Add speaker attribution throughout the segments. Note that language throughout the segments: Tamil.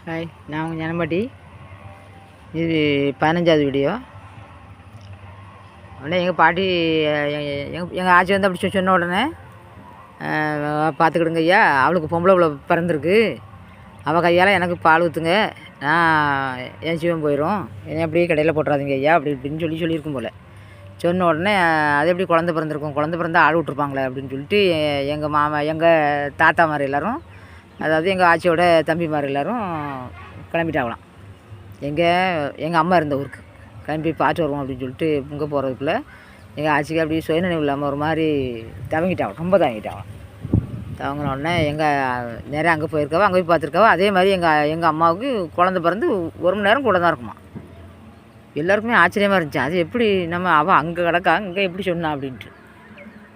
Speaker 1: ஹாய், நான் உங்கள் ஞானம்பாட்டி. இது 15வது வீடியோ. உடனே எங்கள் பாட்டி எங்கள் ஆச்சி வந்து அப்படி சொன்ன உடனே பார்த்துக்கிடுங்க ஐயா, அவளுக்கு பொம்பளை பிள்ளை பிறந்திருக்கு, அவள் கையால் எனக்கு பால் ஊற்றுங்க, நான் என் ஜீவன் போயிடும், என்னை அப்படியே கடையில் போட்டுறாதீங்க ஐயா அப்படி இப்படின்னு சொல்லியிருக்கும் போல். சொன்ன உடனே அது எப்படி குழந்த பிறந்திருக்கும், குழந்த பிறந்தா ஆள் விட்ருப்பாங்களே அப்படின்னு சொல்லிட்டு எங்கள் தாத்தா மாதிரி எல்லோரும், அதாவது எங்கள் ஆச்சியோட தம்பிமார் எல்லோரும் கிளம்பிட்டாங்களாம். எங்கள் அம்மா இருந்த ஊருக்கு கிளம்பி பார்த்து வருவோம் அப்படின்னு சொல்லிட்டு இங்கே போகிறதுக்குள்ளே எங்கள் ஆச்சிக்கு அப்படி சுயநினைவு இல்லாமல் ஒரு மாதிரி தவங்கிட்டாங்க, ரொம்ப தவங்கிட்டாங்களாம். தவங்கின உடனே நிறைய அங்கே போயிருக்காவோ, அங்கே போய் பார்த்துருக்காவோ. அதே மாதிரி எங்கள் அம்மாவுக்கு குழந்த பிறந்து 1 மணி நேரம் கூட தான் இருக்குமா. எல்லாருக்குமே ஆச்சரியமாக இருந்துச்சு, அது எப்படி அவள் அங்கே கிடக்கா, இங்கே எப்படி சொன்னா அப்படின்ட்டு.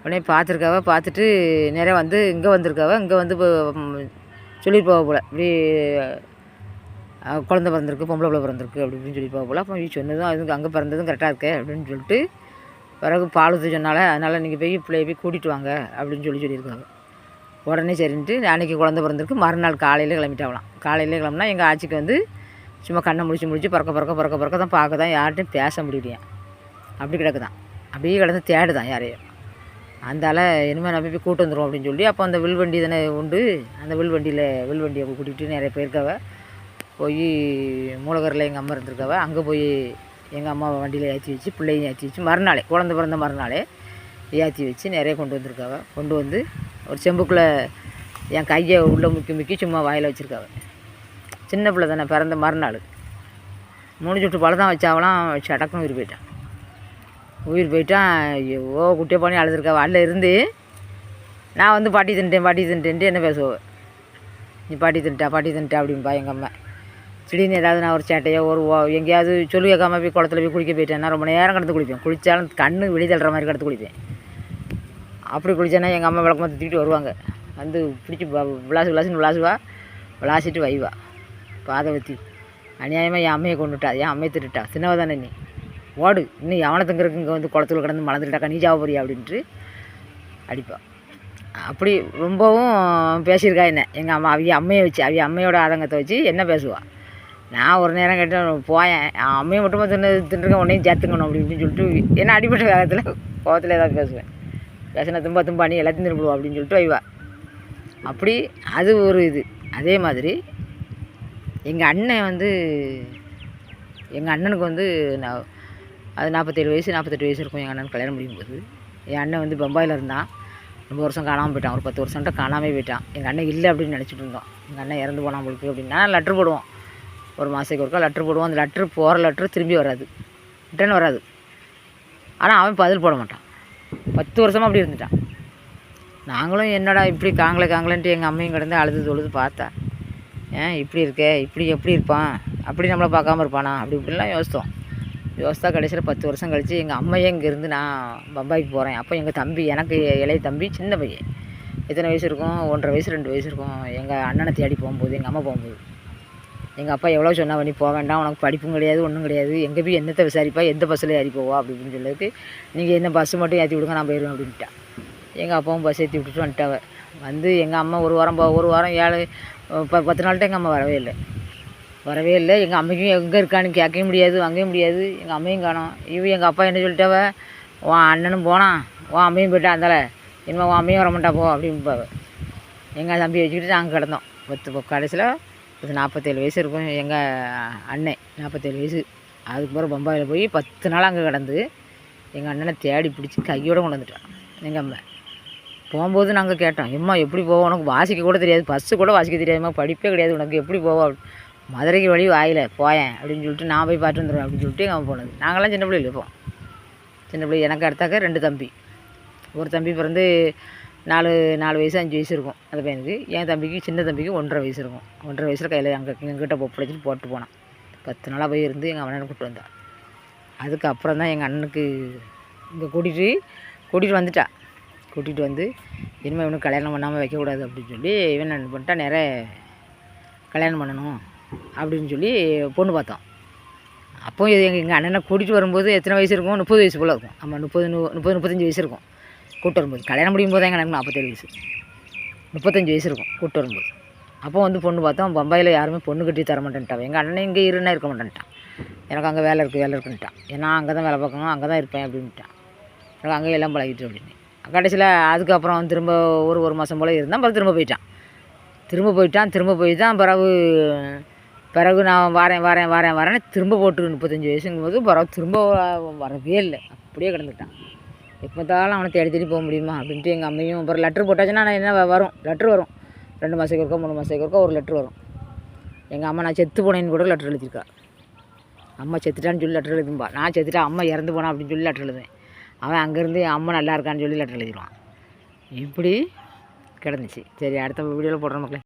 Speaker 1: உடனே பார்த்துருக்காவ, பார்த்துட்டு நிறைய வந்து இங்கே வந்திருக்காவ, இங்கே வந்து சொல்லிட்டு போக போல், இப்படி குழந்த பிறந்திருக்கு, பொம்பளை பிள்ளை பிறந்திருக்கு அப்படி இப்படின்னு சொல்லி போக போல். அப்போ சொன்னதும் அதுக்கு அங்கே பிறந்ததும் கரெக்டாக இருக்கே அப்படின்னு சொல்லிட்டு பிறகு பால் ஊற்ற சொன்னால, அதனால் நீங்கள் பிள்ளையை போய் கூட்டிகிட்டு வாங்க அப்படின்னு சொல்லியிருக்காங்க. உடனே சரின்ட்டு அன்றைக்கி குழந்த பிறந்திருக்கு, மறுநாள் காலையில் கிளம்பிட்டாங்களாம். காலையிலே கிளம்புனா எங்கள் ஆச்சிக்கு வந்து சும்மா கண்ணை முடிச்சு பறக்க தான் பார்க்க தான், யார்கிட்டையும் பேச முடியலையாம். அப்படி கிடக்குதான், அப்படியே கிடந்து தேடுதான் யாரையும். அந்தால இனிமேல் நம்ம போய் கூட்டு வந்துடும் அப்படின்னு சொல்லி, அப்போ அந்த வில்வண்டி தானே உண்டு, அந்த வில்வண்டியை கூட்டிகிட்டு நிறைய போயிருக்காவ. போய் மூலகரில் எங்கள் அம்மா இருந்திருக்காவ, அங்கே போய் எங்கள் அம்மாவை வண்டியில் ஏற்றி வச்சு, பிள்ளையும் ஏற்றி வச்சு, மறுநாளே குழந்த பிறந்த மறுநாளே ஏற்றி வச்சு நிறைய கொண்டு வந்திருக்காவ. கொண்டு வந்து ஒரு செம்புக்குள்ளே என் கையை உள்ளே முக்கி சும்மா வாயில் வச்சுருக்காவ. சின்ன பிள்ளை தானே, பிறந்த மறுநாள் 3 சொட்டு பழம் தான் வச்சாவலாம், வச்சு அடக்கம் உயிர் போயிட்டான். ஐயோ குட்டியை பண்ணி அழுதுருக்காவ. அதில் இருந்து நான் வந்து பாட்டி தின்ட்டேன்ட்டு என்ன பேசுவேன், நீ பாட்டி தின்ட்டா அப்படின்பா எங்கள் அம்மா. திடீர்னு ஏதாவது நான் ஒரு சேட்டையோ எங்கேயாவது சொல்லி கேட்காம போய் குளத்துல போய் குளிக்க போயிட்டேன்னா ரொம்ப நேரம் கடந்து குளிப்பேன். குளித்தாலும் கண்ணு வெளி தள்ளுற மாதிரி கடந்து குளிப்பேன். அப்படி குளித்தேன்னா எங்கள் அம்மா விளக்கமாக தூக்கிட்டு வருவாங்க, வந்து பிடிச்சி விளாசிட்டு வைவா பாதவத்தி. அநியாயமாக என் அம்மையை கொண்டுட்டா, என் அம்மையை திட்டுட்டா, சின்னவ தானே நீ, ஓடு, இன்னும் எவனை தங்குறதுக்கு இங்கே வந்து குளத்துல கடந்து மலர்ந்துட்டாக்கா, நீ ஜாவ போறியா அப்படின்ட்டு அடிப்பா. அப்படி ரொம்பவும் பேசியிருக்கா என்ன எங்கள் அம்மையை வச்சு, அம்மையோட ஆதங்கத்தை வச்சு என்ன பேசுவாள். நான் ஒரு நேரம் கேட்டேன், போயேன் அம்மையை மட்டுமா தின்னுருக்கேன், உன்னையும் சேர்த்துக்கணும் அப்படி இப்படின்னு சொல்லிட்டு என்ன அடிப்பட்ட காலத்தில் கோவத்தில் ஏதாவது பேசுவேன். பேசினா தும்பா நீ எல்லாத்தையும் திரும்பிடுவோம் அப்படின்னு சொல்லிட்டு வைவா. அப்படி அது ஒரு இது. அதே மாதிரி எங்கள் அண்ணனுக்கு வந்து அது 47 வயசு 48 வயசு இருக்கும். எங்கள் அண்ணனுக்கு கல்யாணம் முடியும் போது என் அண்ணன் வந்து பம்பாயில் இருந்தான், ரொம்ப வருஷம் காணாமல் போயிட்டான், ஒரு 10 வருஷம்ட்ட காணாமல் போயிட்டான். எங்கள் அண்ணன் இல்லை அப்படின்னு நினச்சிட்டு இருந்தோம். எங்கள் அண்ணன் இறந்து போனான் உங்களுக்கு அப்படின்னா லெட்ரு போடுவோம், ஒரு மாதத்துக்கு ஒருக்கா லெட்ரு போடுவோம். அந்த போகிற லெட்ரு திரும்பி வராது, ரிட்டன் வராது. ஆனால் அவன் பதில் போட மாட்டான். 10 வருஷமாக அப்படி இருந்துட்டான். நாங்களும் என்னடா இப்படி காங்களேன்ட்டு எங்கள் அம்மையும் கிடந்து அழுது பார்த்தா, ஏன் இப்படி இருக்கே, இப்படி எப்படி இருப்பான், அப்படி நம்மளை பார்க்காம இருப்பானா அப்படி இப்படிலாம் யோசித்தா கடைசியில் 10 வருஷம் கழித்து எங்கள் அம்மையே இங்கேருந்து நான் பம்பாய்க்கு போகிறேன். அப்போ எங்கள் தம்பி, எனக்கு இளைய தம்பி, சின்ன பையன், எத்தனை வயசு இருக்கும், 1.5 வயசு 2 வயசு இருக்கும். எங்கள் அண்ணனை தேடி போகும்போது, எங்கள் அம்மா போகும்போது எங்கள் அப்பா எவ்வளோ சொன்னா, நீ போக வேண்டாம், உனக்கு படிப்பும் கிடையாது ஒன்றும் கிடையாது, எங்கே போய் என்னத்தை விசாரிப்பா, எந்த பஸ்ஸில் ஏறி போவா அப்படி இப்படின்னு சொல்லிட்டு, நீங்கள் என்ன பஸ்ஸு மட்டும் ஏற்றி விடுங்க, நான் போயிடுவேன் அப்படின்ட்டா. எங்கள் அப்பாவும் பஸ் ஏற்றி விட்டுட்டு வந்துட்டாவ. வந்து எங்கள் அம்மா ஒரு வாரம் 10 நாள்கிட்ட எங்கள் அம்மா வரவே இல்லை. எங்கள் அம்மைக்கும் எங்கே இருக்கான்னு கேட்கவும் முடியாது, வாங்கவும் முடியாது. எங்கள் அம்மையும் காணோம். எங்கள் அப்பா என்ன சொல்லிட்டாவ, உன் அண்ணனும் போனான், உன் அம்மையும் போயிட்டா, அந்தால இனிமேல் உன் அம்மையும் வரமாட்டா போ அப்படின்பாவ. எங்கள் தம்பியை வச்சுக்கிட்டு நாங்கள் கிடந்தோம். கடைசியில் 47 வயசு இருக்கும் எங்கள் அண்ணன், 47 வயசு. அதுக்கு பிறகு பம்பாயில் போய் 10 நாள் அங்கே கிடந்து எங்கள் அண்ணனை தேடி பிடிச்சி கையோடு கொண்டு வந்துட்டான். எங்கள் அம்மா போகும்போது நாங்கள் கேட்டோம், எம்மா எப்படி போவோம், உனக்கு வாசிக்க கூட தெரியாது, பஸ்ஸு கூட வாசிக்க தெரியாதுமா, படிப்பே கிடையாது, உனக்கு எப்படி போவோம், மதுரைக்கு வழி வாயில் போயேன் அப்படின்னு சொல்லிட்டு நான் போய் பார்த்து வந்துடுவேன் அப்படின்னு சொல்லிட்டு எங்கள் அம்மா போனது. நாங்களாம் சின்ன பிள்ளைகள் இருப்போம். சின்ன பிள்ளை எனக்கு அடுத்தாக்க 2 தம்பி. ஒரு தம்பி பிறந்து 4 வயசு 5 வயசு இருக்கும் அந்த பையனுக்கு. என் தம்பிக்கு, சின்ன தம்பிக்கு 1.5 வயசு இருக்கும். 1.5 வயசில் கையில் எங்ககிட்ட ஒப்படைச்சிட்டு போட்டு போனான். 10 நாளாக போய் இருந்து எங்கள் அண்ணனை கூப்பிட்டு வந்தான். அதுக்கப்புறம் தான் எங்கள் அண்ணனுக்கு இங்கே கூட்டிகிட்டு வந்துட்டா. கூட்டிகிட்டு வந்து இனிமேல் இவனுக்கு கல்யாணம் பண்ணாமல் வைக்கக்கூடாது அப்படின்னு சொல்லி இவன் என்ன பண்ணிட்டா, நிறைய கல்யாணம் பண்ணணும் அப்படின்னு சொல்லி பொண்ணு பார்த்தோம். அப்போ எங்கள் அண்ணனை கூட்டிகிட்டு வரும்போது எத்தனை வயசு இருக்கும், 30 வயசு போல் இருக்கும். ஆமாம், 35 வயசு இருக்கும் கூப்பிட்டு வரும்போது. கல்யாணம் முடியும் போது எங்கள் எனக்கு 47 வயசு, 35 வயசு இருக்கும் கூப்பிட்டு வரும்போது. அப்போ வந்து பொண்ணு பார்த்தோம். பம்பாயில் யாருமே பொண்ணு கட்டி தர மாட்டேன்ட்டான். எங்கள் அண்ணன் இங்கே இருன்னா இருக்க மாட்டேன்ட்டான். எனக்கு அங்கே வேலை இருக்குன்ட்டான். ஏன்னா அங்கே தான் வேலை பார்க்கணும், அங்கே தான் இருப்பேன் அப்படின்ட்டான். எனக்கு அங்கே எல்லாம் பழகிட்டு அப்படின்னு. கடைசியில் அதுக்கப்புறம் திரும்ப ஒரு மாதம் போல் இருந்தான். அப்புறம் திரும்ப போயிட்டான். திரும்ப போய் தான் பிறகு நான் வரேன்னு திரும்ப போட்டு 35 வயசுங்கும் போது திரும்ப வரவே இல்லை. அப்படியே கிடந்துட்டான். எப்போ பார்த்தாலும் அவனை தேடி போக முடியுமா அப்படின்ட்டு எங்கள் அம்மையும் அப்புறம் லெட்ரு போட்டாச்சுன்னா நான் என்ன வரும், லெட்ரு வரும் 2 மாதத்துக்கு ஒருக்கா 3 மாதத்துக்கு ஒருக்கா ஒரு லெட்ரு வரும். எங்கள் அம்மா நான் செத்து போனேன்னு கூட லெட்ரு எழுதியிருக்கா. அம்மா செத்துட்டான்னு சொல்லி லெட்ரு எழுதும்பா. நான் செத்துட்டா அம்மா இறந்து போனா அப்படின்னு சொல்லி லெட்ரு எழுதுவேன். அவன் அங்கேருந்து அம்மா நல்லா இருக்கான்னு சொல்லி லெட்ரு எழுதிடுவான். இப்படி கிடந்துச்சு. சரி, அடுத்த வீடியோவில் போடுற மக்களே.